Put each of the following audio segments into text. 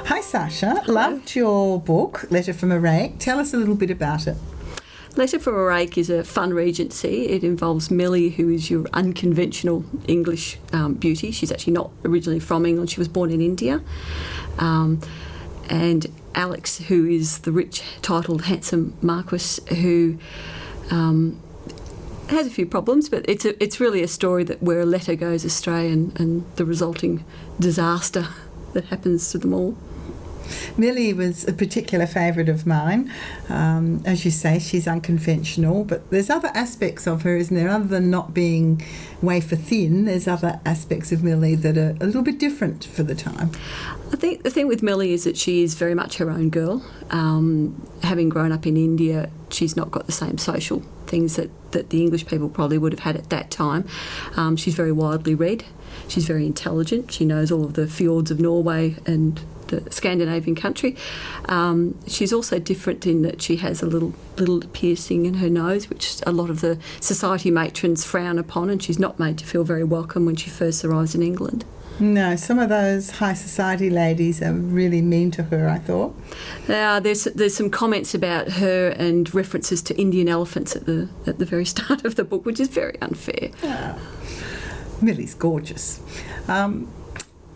Hi Sasha, loved your book, Letter from a Rake. Tell us a little bit about it. Letter from a Rake is a fun regency. It involves Millie, who is your unconventional English beauty. She's actually not originally from England. She was born in India. And Alex, who is the rich, titled, handsome Marquess, who has a few problems, but it's really a story where a letter goes astray and the resulting disaster that happens to them all. Millie was a particular favourite of mine. As you say, she's unconventional, but there's other aspects of her, isn't there? Other than not being wafer thin, there's other aspects of Millie that are a little bit different for the time. I think the thing with Millie is that she is very much her own girl. Having grown up in India, she's not got the same social things that the English people probably would have had at that time. She's very widely read. She's very intelligent. She knows all of the fjords of Norway and the Scandinavian country. She's also different in that she has a little piercing in her nose, which a lot of the society matrons frown upon, and she's not made to feel very welcome when she first arrives in England. No, some of those high society ladies are really mean to her, I thought. There's some comments about her and references to Indian elephants at the very start of the book, which is very unfair. Oh. Millie's gorgeous.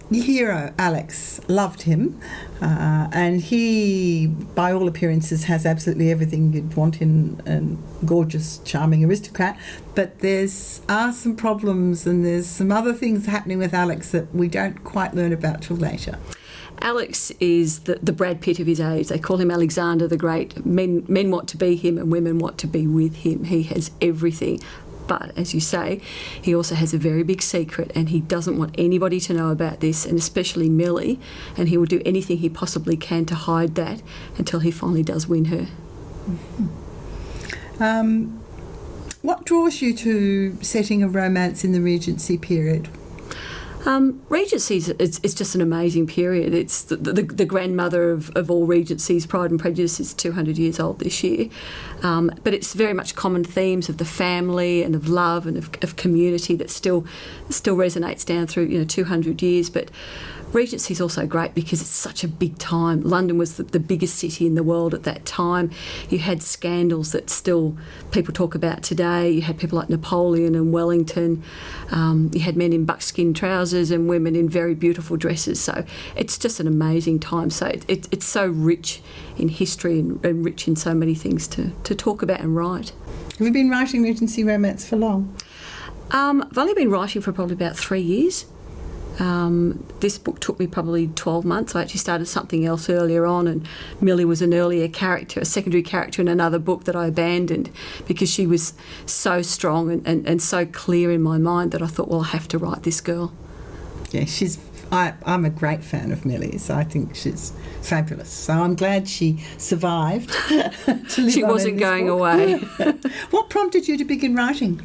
Your hero, Alex, loved him, and he, by all appearances, has absolutely everything you'd want in a gorgeous, charming aristocrat, but there's some problems and there's some other things happening with Alex that we don't quite learn about till later. Alex is the Brad Pitt of his age. They call him Alexander the Great. Men want to be him and women want to be with him. He has everything. But, as you say, he also has a very big secret and he doesn't want anybody to know about this, and especially Millie, and he will do anything he possibly can to hide that until he finally does win her. Mm-hmm. What draws you to setting a romance in the Regency period? Regency is just an amazing period. It's the grandmother of all Regencies. Pride and Prejudice is 200 years old this year. But it's very much common themes of the family and of love and of community that still resonates down through 200 years. But Regency is also great because it's such a big time. London was the biggest city in the world at that time. You had scandals that still people talk about today. You had people like Napoleon and Wellington. You had men in buckskin trousers and women in very beautiful dresses. So it's just an amazing time. So it's so rich in history and rich in so many things to talk about and write. Have you been writing Regency romance for long? I've only been writing for probably about 3 years. This book took me probably 12 months. I actually started something else earlier on, and Millie was an earlier character, a secondary character in another book that I abandoned because she was so strong and so clear in my mind that I thought, well, I have to write this girl. Yeah, I'm a great fan of Millie's. I think she's fabulous. So I'm glad she survived to live She on wasn't in this going book. away. What prompted you to begin writing?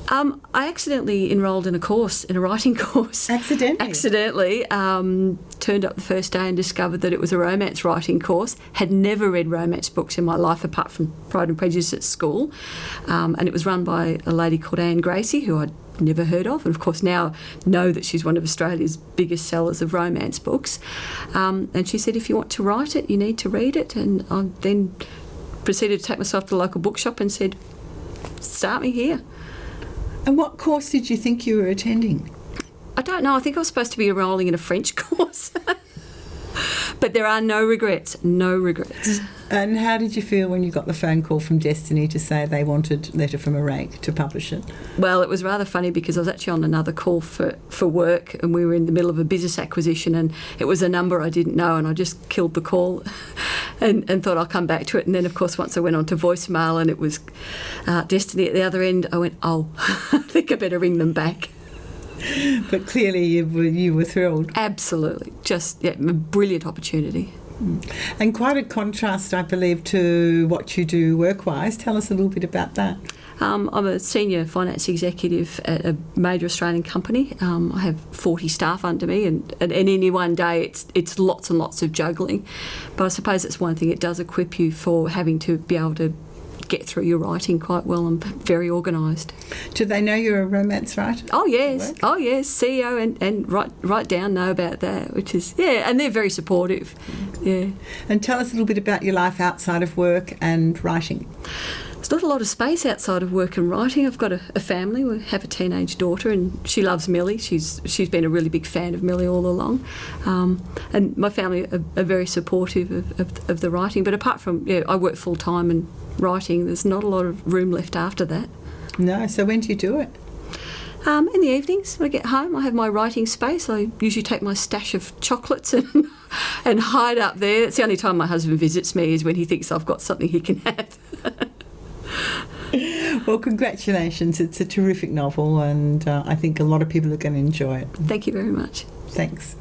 I accidentally enrolled in a writing course. Accidentally. Turned up the first day and discovered that it was a romance writing course. Had never read romance books in my life apart from Pride and Prejudice at school. And it was run by a lady called Anne Gracie, who I'd never heard of. And, of course, now know that she's one of Australia's biggest sellers of romance books. And she said, if you want to write it, you need to read it. And I then proceeded to take myself to the local bookshop and said, start me here. And what course did you think you were attending? I don't know. I think I was supposed to be enrolling in a French course. But there are no regrets. And how did you feel when you got the phone call from Destiny to say they wanted Letter from a Rake to publish it? Well, it was rather funny because I was actually on another call for work and we were in the middle of a business acquisition and it was a number I didn't know and I just killed the call and thought I'll come back to it. And then, of course, once I went on to voicemail and it was Destiny at the other end, I went, oh, I think I better ring them back. But clearly you were thrilled. Absolutely. Just a brilliant opportunity. And quite a contrast, I believe, to what you do work-wise. Tell us a little bit about that. I'm a senior finance executive at a major Australian company. I have 40 staff under me and any one day it's lots and lots of juggling. But I suppose it's one thing it does equip you for having to be able to get through your writing quite well. I'm very organised. Do they know you're a romance writer? Oh yes, CEO and right down know about that, which is and they're very supportive. Yeah. And tell us a little bit about your life outside of work and writing. There's not a lot of space outside of work and writing. I've got a family. We have a teenage daughter, and she loves Millie. She's been a really big fan of Millie all along, and my family are very supportive of the writing. But apart from I work full time and writing, there's not a lot of room left after that. No. So when do you do it? In the evenings when I get home, I have my writing space. I usually take my stash of chocolates and hide up there. It's the only time my husband visits me is when he thinks I've got something he can have. Well, congratulations. It's a terrific novel, and I think a lot of people are going to enjoy it. Thank you very much. Thanks.